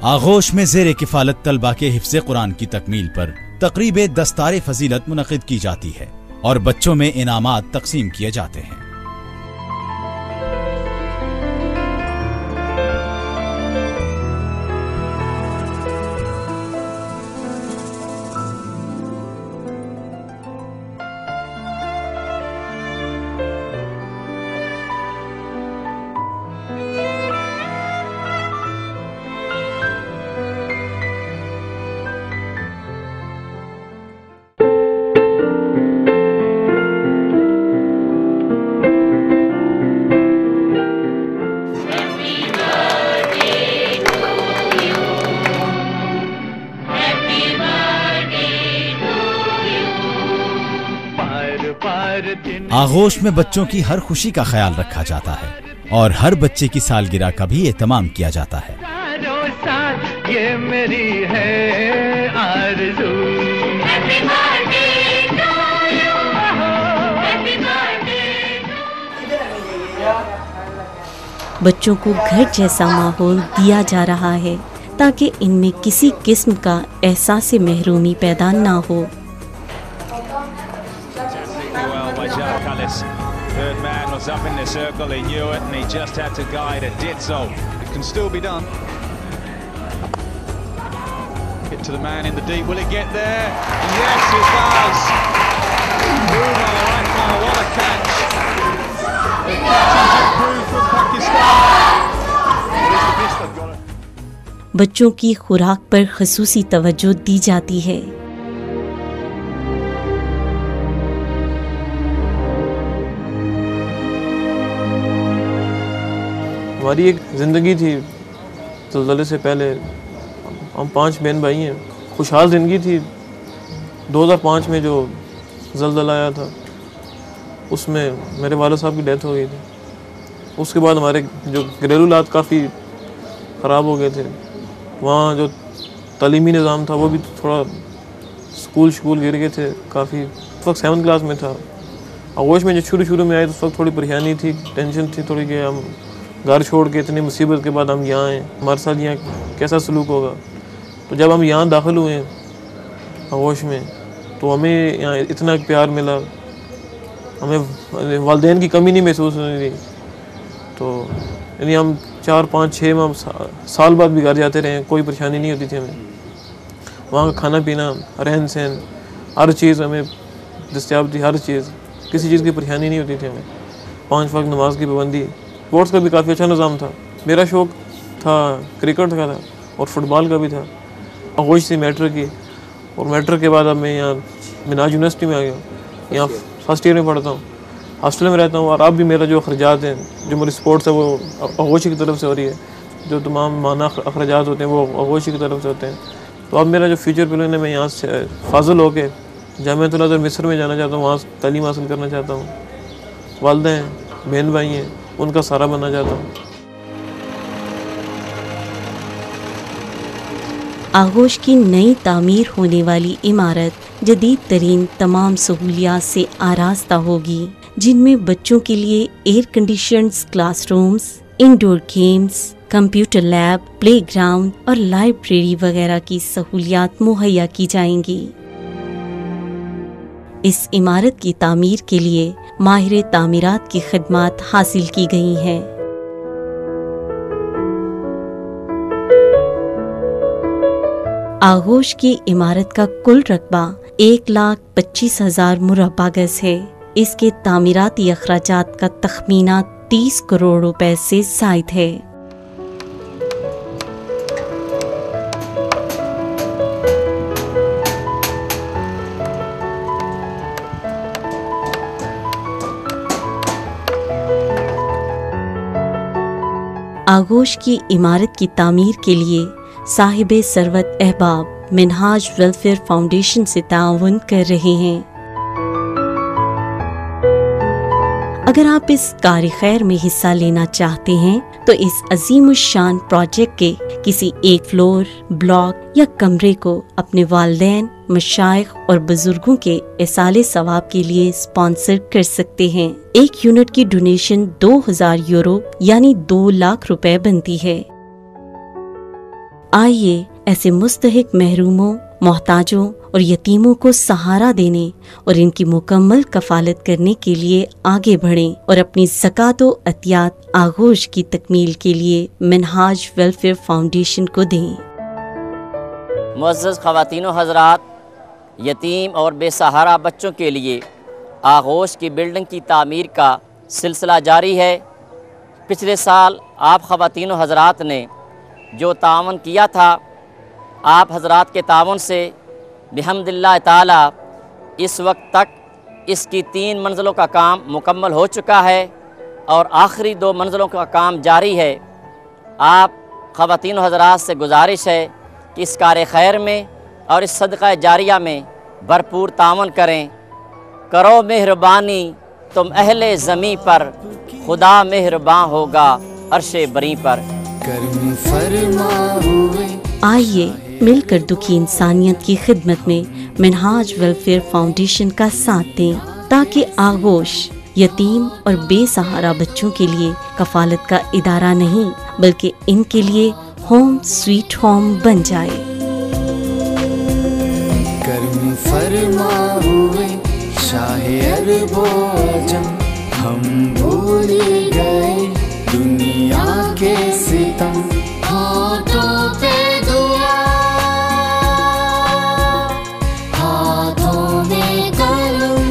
आगोश में ज़ेरे किफ़ालत तलबा के हिफ्ज़े कुरान की तकमील पर तकरीब दस्तार फजीलत मुनक़िद की जाती है और बच्चों में इनामात तकसीम किए जाते हैं। आगोश में बच्चों की हर खुशी का ख्याल रखा जाता है और हर बच्चे की सालगिरह का भी एहतमाम किया जाता है। ये मेरी है आरज़ू। बच्चों को घर जैसा माहौल दिया जा रहा है ताकि इनमें किसी किस्म का एहसास महरूमी पैदा ना हो। Third man was up in the circle, he knew it and he just had to guide it, did so. It can still be done. Get to the man in the deep, will it get there? Yes, it does! Umar Akmal, what a catch! The catch is improved from Pakistan. बच्चों की खुराक पर ख़ुसूसी तवज्जो दी जाती है। हमारी एक ज़िंदगी थी ज़लज़ले से पहले, हम 5 बहन भाई हैं, खुशहाल ज़िंदगी थी। 2005 में जो ज़लज़ला आया था उसमें मेरे वालिद साहब की डेथ हो गई थी। उसके बाद हमारे जो घरेलू हालात काफ़ी ख़राब हो गए थे। वहाँ जो तालीमी निज़ाम था वो भी थोड़ा स्कूल गिर गए थे काफ़ी। उस वक्त 7th क्लास में था। आगोश में जो शुरू में आए तो उस वक्त थोड़ी परेशानी थी, टेंशन थी थोड़ी कि हम घर छोड़ के इतनी मुसीबत के बाद हम यहाँ हैं, हमारे साथ यहाँ कैसा सलूक होगा। तो जब हम यहाँ दाखिल हुए आगोश में तो हमें यहाँ इतना प्यार मिला, हमें वालिदैन की कमी नहीं महसूस होने दी। तो यानी हम 4, 5, 6 साल बाद भी घर जाते रहे, कोई परेशानी नहीं होती थी हमें। वहाँ का खाना पीना, रहन सहन, हर चीज़ हमें दस्तयाब थी, हर चीज़, किसी चीज़ की परेशानी नहीं होती थी हमें। 5 वक्त नमाज की पाबंदी, स्पोर्ट्स का भी काफ़ी अच्छा निज़ाम था। मेरा शौक़ था क्रिकेट का था और फुटबॉल का भी था। आगोश से मैट्रिक की और मैट्रिक के बाद अब मैं यहाँ मिनाज यूनिवर्सिटी में आ गया। यहाँ फर्स्ट ईयर में पढ़ता हूँ, हॉस्टल में रहता हूँ। और अब भी मेरा जो अखराजात हैं, जो मेरी स्पोर्ट्स है वो आगोश की तरफ से हो रही है। जो तमाम माना अखराजात होते हैं वो आगोश की तरफ से होते हैं। तो अब मेरा जो फ्यूचर प्लान है, मैं यहाँ से फाजिल होकर जामिअतुल अज़हर मिस्र में जाना चाहता हूँ, वहाँ तालीम हासिल करना चाहता हूँ। वालिद हैं, बहन भाई हैं, उनका सहारा बनना चाहता हूँ। आगोश की नई तामीर होने वाली इमारत जदीद तरीन तमाम सहूलियात से आरास्ता होगी, जिनमें बच्चों के लिए air conditioned classrooms, indoor games, computer lab, playground और लाइब्रेरी वगैरह की सहूलियात मुहैया की जाएंगी। इस इमारत की तामीर के लिए माहिर तामीरात की खिदमात हासिल की गई हैं। आगोश की इमारत का कुल रकबा 1,25,000 मुरब्बा गज है। इसके तामीराती अखराजात का तखमीना 30 करोड़ रुपए से ज़ायद है। आगोश की इमारत की तामीर के लिए साहिब सरवत अहबाब मिनहाज वेलफेयर फाउंडेशन से ताउन कर रहे हैं। अगर आप इस कार खैर में हिस्सा लेना चाहते हैं तो इस अजीमुशान प्रोजेक्ट के किसी एक फ्लोर, ब्लॉक या कमरे को अपने वालिदैन, मशाइख और बुजुर्गों के इसाले सवाब के लिए स्पॉन्सर कर सकते हैं। 1 यूनिट की डोनेशन 2000 यूरो यानी 2 लाख रुपए बनती है। आइए ऐसे मुस्तहिक महरूमों, मोहताजों और यतीमों को सहारा देने और इनकी मुकम्मल कफालत करने के लिए आगे बढ़ें और अपनी ज़कात व अतियात आगोश की तकमील के लिए मिनहाज वेलफेयर फाउंडेशन को दें। मुअज़्ज़ज़ ख़वातीन व हज़रात, यतीम और बेसहारा बच्चों के लिए आगोश की बिल्डिंग की तामीर का सिलसिला जारी है। पिछले साल आप ख़वातीन व हज़रात ने जो तावन किया था, आप हज़रात के तावन से बिहम्दिल्लाह ताला इस वक्त तक इसकी 3 मंजिलों का काम मुकम्मल हो चुका है और आखिरी 2 मंजिलों का काम जारी है। आप ख़वातीन व हज़रात से गुजारिश है कि इस कार खैर में और इस सदक़ा जारिया में भरपूर तावन करें। करो मेहरबानी तुम अहले ज़मी पर, खुदा मेहरबान होगा अर्शे बरी पर। आइए मिलकर दुखी इंसानियत की खिदमत में मिनहाज वेलफेयर फाउंडेशन का साथ दें ताकि आगोश यतीम और बेसहारा बच्चों के लिए कफालत का इदारा नहीं बल्कि इनके लिए होम स्वीट होम बन जाए। कर्म फरमा हुए शाहे अरबो अजम, हम भूल गए दुनिया के सितम। होठों पे दुआ, हाथों में कलम,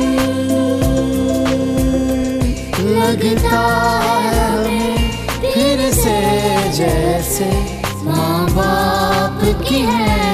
लगता है हमें फिर से जैसे माँ बाप की है